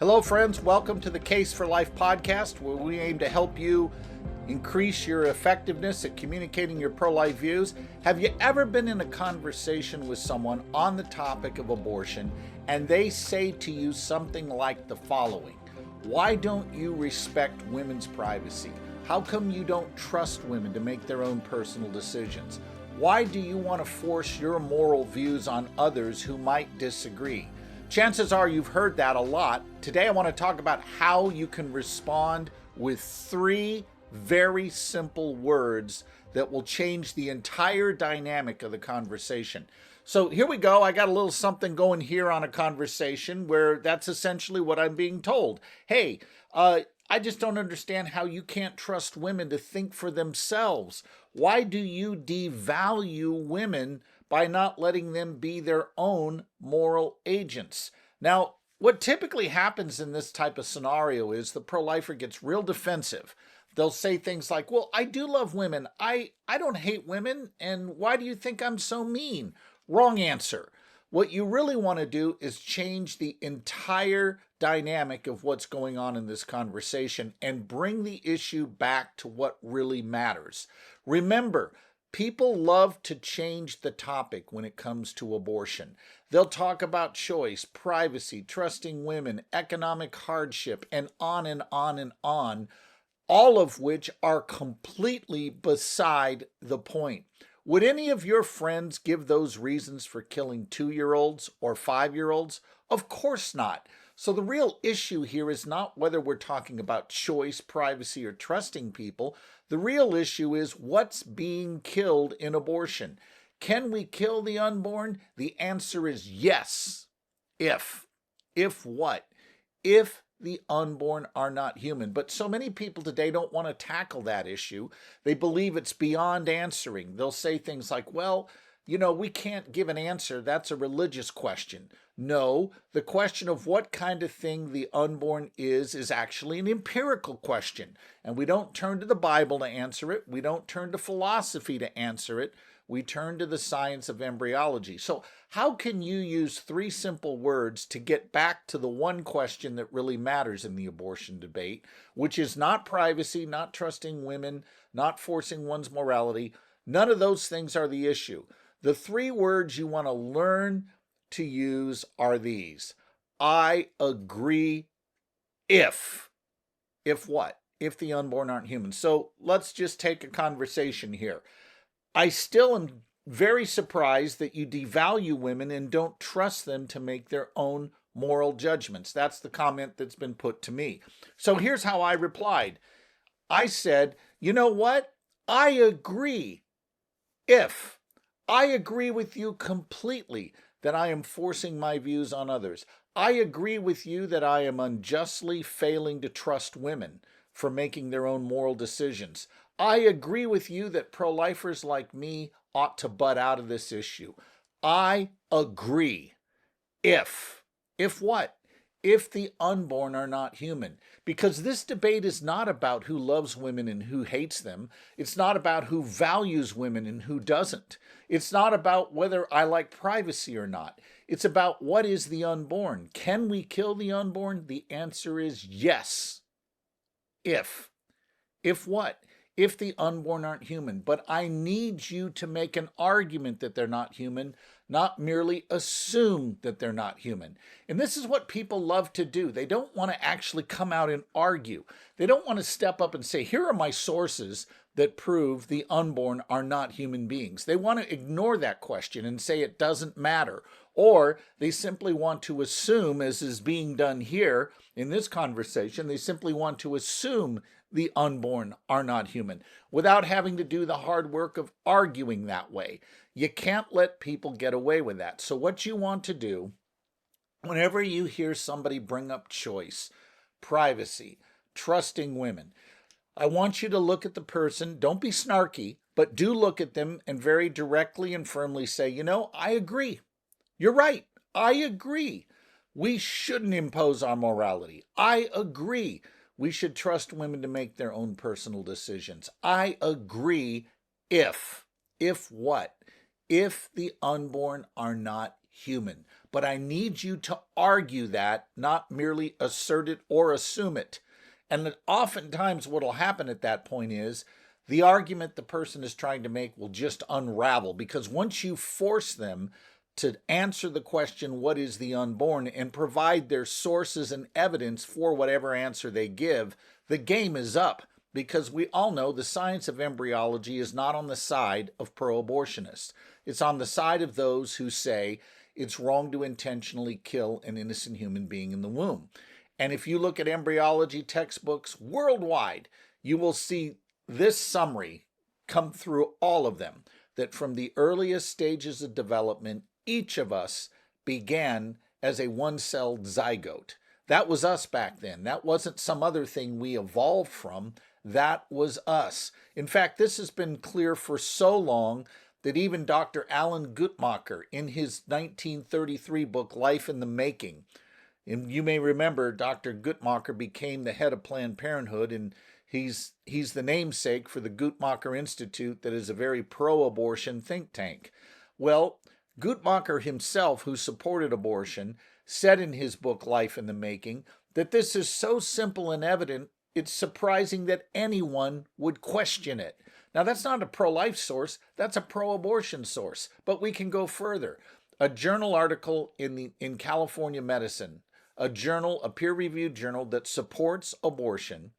Hello, friends. Welcome to the Case for Life podcast, where we aim to help you increase your effectiveness at communicating your pro-life views. Have you ever been in a conversation with someone on the topic of abortion and they say to you something like the following: "Why don't you respect women's privacy? How come you don't trust women to make their own personal decisions? Why do you want to force your moral views on others who might disagree?" Chances are you've heard that a lot. Today I want to talk about how you can respond with 3 very simple words that will change the entire dynamic of the conversation. So here we go. I got a little something going here on a conversation where that's essentially what I'm being told. Hey, I just don't understand how you can't trust women to think for themselves. Why do you devalue women by not letting them be their own moral agents? Now, what typically happens in this type of scenario is the pro-lifer gets real defensive. They'll say things like, "Well, I do love women. I don't hate women, and why do you think I'm so mean?" Wrong answer. What you really want to do is change the entire dynamic of what's going on in this conversation and bring the issue back to what really matters. Remember, people love to change the topic when it comes to abortion. They'll talk about choice, privacy, trusting women, economic hardship, and on and on and on, all of which are completely beside the point. Would any of your friends give those reasons for killing 2-year-olds or 5-year-olds? Of course not. So the real issue here is not whether we're talking about choice, privacy, or trusting people. The real issue is what's being killed in abortion. Can we kill the unborn? The answer is yes. If. If what? If the unborn are not human. But so many people today don't want to tackle that issue. They believe it's beyond answering. They'll say things like, "Well, we can't give an answer. That's a religious question." No, the question of what kind of thing the unborn is actually an empirical question. And we don't turn to the Bible to answer it. We don't turn to philosophy to answer it. We turn to the science of embryology. So how can you use 3 simple words to get back to the one question that really matters in the abortion debate, which is not privacy, not trusting women, not forcing one's morality? None of those things are the issue. The 3 words you want to learn to use are these: I agree if. If what? If the unborn aren't human. So let's just take a conversation here. I still am very surprised that you devalue women and don't trust them to make their own moral judgments. That's the comment that's been put to me. So here's how I replied. I said, "You know what? I agree if. I agree with you completely that I am forcing my views on others. I agree with you that I am unjustly failing to trust women for making their own moral decisions. I agree with you that pro-lifers like me ought to butt out of this issue. I agree. If. If what? If the unborn are not human. Because this debate is not about who loves women and who hates them. It's not about who values women and who doesn't. It's not about whether I like privacy or not. It's about what is the unborn. Can we kill the unborn? The answer is yes. If. If what? If the unborn aren't human. But I need you to make an argument that they're not human, not merely assume that they're not human. And this is what people love to do. They don't want to actually come out and argue. They don't want to step up and say, "Here are my sources that prove the unborn are not human beings." They want to ignore that question and say it doesn't matter. Or they simply want to assume, as is being done here in this conversation, they simply want to assume the unborn are not human without having to do the hard work of arguing that way. You can't let people get away with that. So what you want to do, whenever you hear somebody bring up choice, privacy, trusting women, I want you to look at the person. Don't be snarky, but do look at them and very directly and firmly say, "I agree. You're right. I agree. We shouldn't impose our morality. I agree. We should trust women to make their own personal decisions. I agree if. If what? If the unborn are not human. but I need you to argue that, not merely assert it or assume it. And oftentimes what will happen at that point is the argument the person is trying to make will just unravel, because once you force them to answer the question, what is the unborn, and provide their sources and evidence for whatever answer they give, the game is up, because we all know the science of embryology is not on the side of pro-abortionists. It's on the side of those who say it's wrong to intentionally kill an innocent human being in the womb. And if you look at embryology textbooks worldwide, you will see this summary come through all of them, that from the earliest stages of development, each of us began as a one-celled zygote. That was us back then. That wasn't some other thing we evolved from. That was us. In fact, this has been clear for so long that even Dr. Alan Guttmacher, in his 1933 book, Life in the Making, and you may remember Dr. Guttmacher became the head of Planned Parenthood, and he's the namesake for the Guttmacher Institute, that is a very pro-abortion think tank. Well, Guttmacher himself, who supported abortion, said in his book, Life in the Making, that this is so simple and evident, it's surprising that anyone would question it. Now, that's not a pro-life source, that's a pro-abortion source, but we can go further. A journal article in California Medicine, a peer-reviewed journal that supports abortion,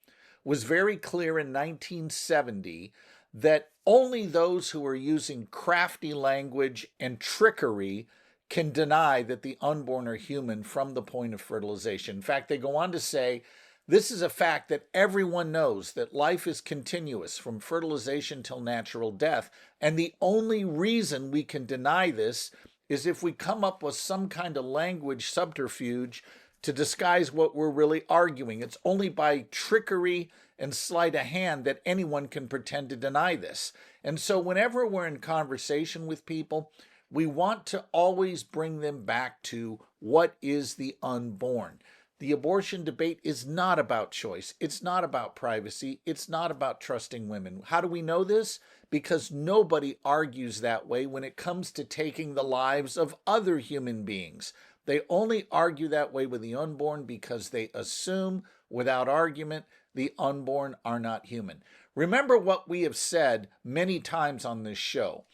was very clear in 1970 that only those who are using crafty language and trickery can deny that the unborn are human from the point of fertilization. In fact, they go on to say, this is a fact that everyone knows, that life is continuous from fertilization till natural death, and the only reason we can deny this is if we come up with some kind of language subterfuge to disguise what we're really arguing. It's only by trickery and sleight of hand that anyone can pretend to deny this. And so whenever we're in conversation with people, we want to always bring them back to what is the unborn. The abortion debate is not about choice. It's not about privacy. It's not about trusting women. How do we know this? Because nobody argues that way when it comes to taking the lives of other human beings. They only argue that way with the unborn because they assume, without argument, the unborn are not human. Remember what we have said many times on this show.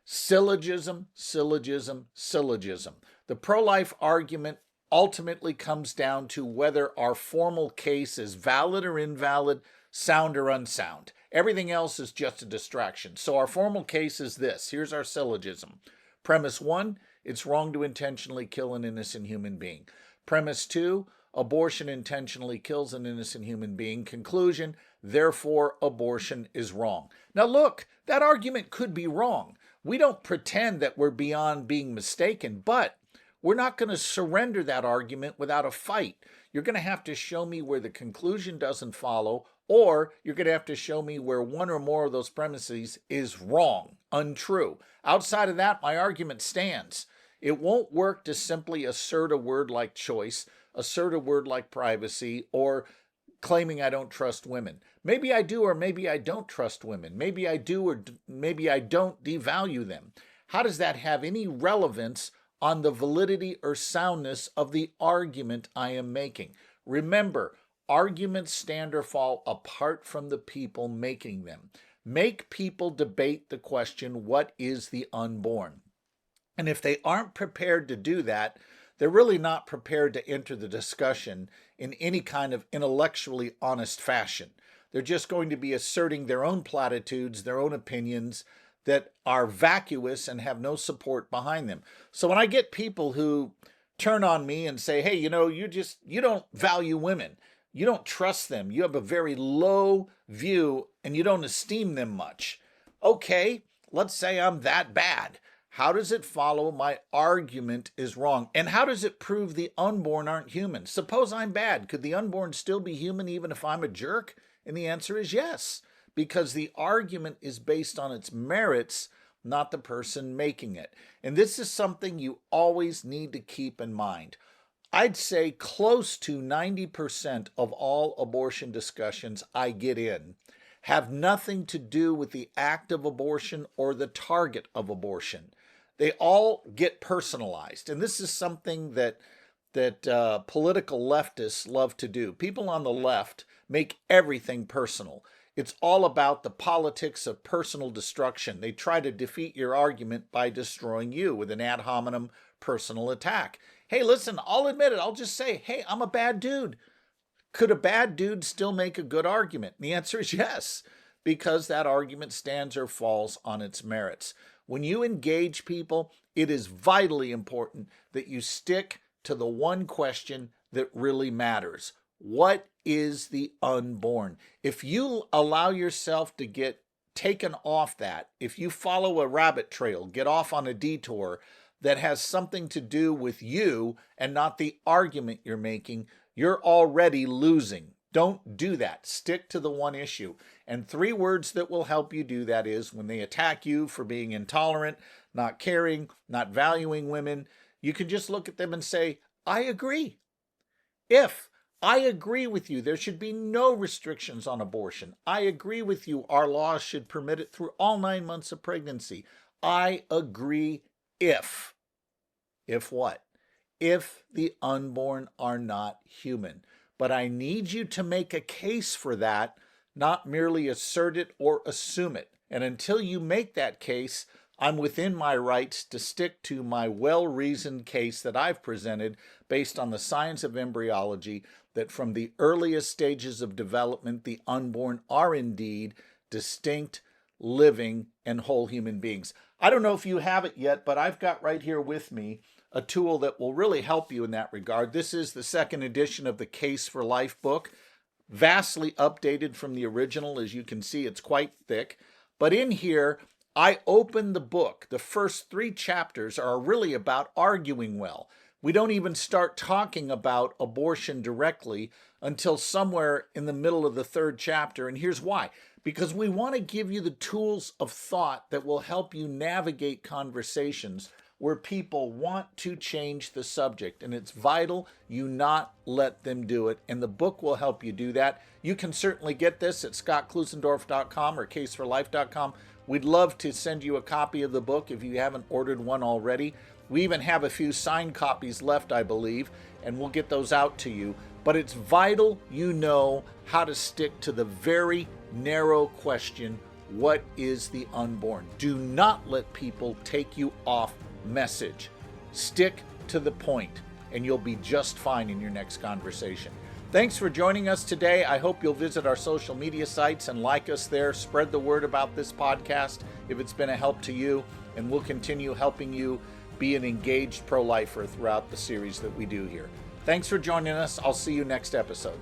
Syllogism, syllogism, syllogism. The pro-life argument ultimately comes down to whether our formal case is valid or invalid, sound or unsound. Everything else is just a distraction. So our formal case is this. Here's our syllogism. Premise 1, it's wrong to intentionally kill an innocent human being. Premise 2, abortion intentionally kills an innocent human being. Conclusion, therefore abortion is wrong. Now look, that argument could be wrong. We don't pretend that we're beyond being mistaken, but we're not going to surrender that argument without a fight. You're going to have to show me where the conclusion doesn't follow, or you're going to have to show me where one or more of those premises is wrong, untrue. Outside of that, my argument stands. It won't work to simply assert a word like choice, assert a word like privacy, or claiming I don't trust women. Maybe I do, or maybe I don't trust women. Maybe I do, or maybe I don't devalue them. How does that have any relevance on the validity or soundness of the argument I am making? Remember, arguments stand or fall apart from the people making them. Make people debate the question, what is the unborn? And if they aren't prepared to do that, they're really not prepared to enter the discussion in any kind of intellectually honest fashion. They're just going to be asserting their own platitudes, their own opinions that are vacuous and have no support behind them. So when I get people who turn on me and say, hey, you don't value women, you don't trust them, you have a very low view and you don't esteem them much. Okay, let's say I'm that bad. How does it follow my argument is wrong? And how does it prove the unborn aren't human? Suppose I'm bad. Could the unborn still be human even if I'm a jerk? And the answer is yes, because the argument is based on its merits, not the person making it. And this is something you always need to keep in mind. I'd say close to 90% of all abortion discussions I get in have nothing to do with the act of abortion or the target of abortion. They all get personalized. And this is something that political leftists love to do. People on the left make everything personal. It's all about the politics of personal destruction. They try to defeat your argument by destroying you with an ad hominem personal attack. Hey, listen, I'll admit it. I'll just say, hey, I'm a bad dude. Could a bad dude still make a good argument? And the answer is yes, because that argument stands or falls on its merits. When you engage people, it is vitally important that you stick to the one question that really matters. What is the unborn? If you allow yourself to get taken off that, if you follow a rabbit trail, get off on a detour that has something to do with you and not the argument you're making, you're already losing. Don't do that. Stick to the one issue. And 3 words that will help you do that is when they attack you for being intolerant, not caring, not valuing women, you can just look at them and say, I agree. If I agree with you, there should be no restrictions on abortion. I agree with you, our laws should permit it through all 9 months of pregnancy. I agree if. If what? If the unborn are not human. But I need you to make a case for that, not merely assert it or assume it. And until you make that case, I'm within my rights to stick to my well-reasoned case that I've presented based on the science of embryology, that from the earliest stages of development, the unborn are indeed distinct, living, and whole human beings. I don't know if you have it yet, but I've got right here with me a tool that will really help you in that regard. This is the 2nd edition of the Case for Life book, vastly updated from the original. As you can see, it's quite thick. But in here, I open the book. The first 3 chapters are really about arguing well. We don't even start talking about abortion directly until somewhere in the middle of the 3rd chapter. And here's why. Because we want to give you the tools of thought that will help you navigate conversations where people want to change the subject. And it's vital you not let them do it. And the book will help you do that. You can certainly get this at scottklusendorf.com or caseforlife.com. We'd love to send you a copy of the book if you haven't ordered one already. We even have a few signed copies left, I believe, and we'll get those out to you. But it's vital you know how to stick to the very narrow question, what is the unborn? Do not let people take you off message. Stick to the point, and you'll be just fine in your next conversation. Thanks for joining us today. I hope you'll visit our social media sites and like us there. Spread the word about this podcast if it's been a help to you, and we'll continue helping you be an engaged pro-lifer throughout the series that we do here. Thanks for joining us. I'll see you next episode.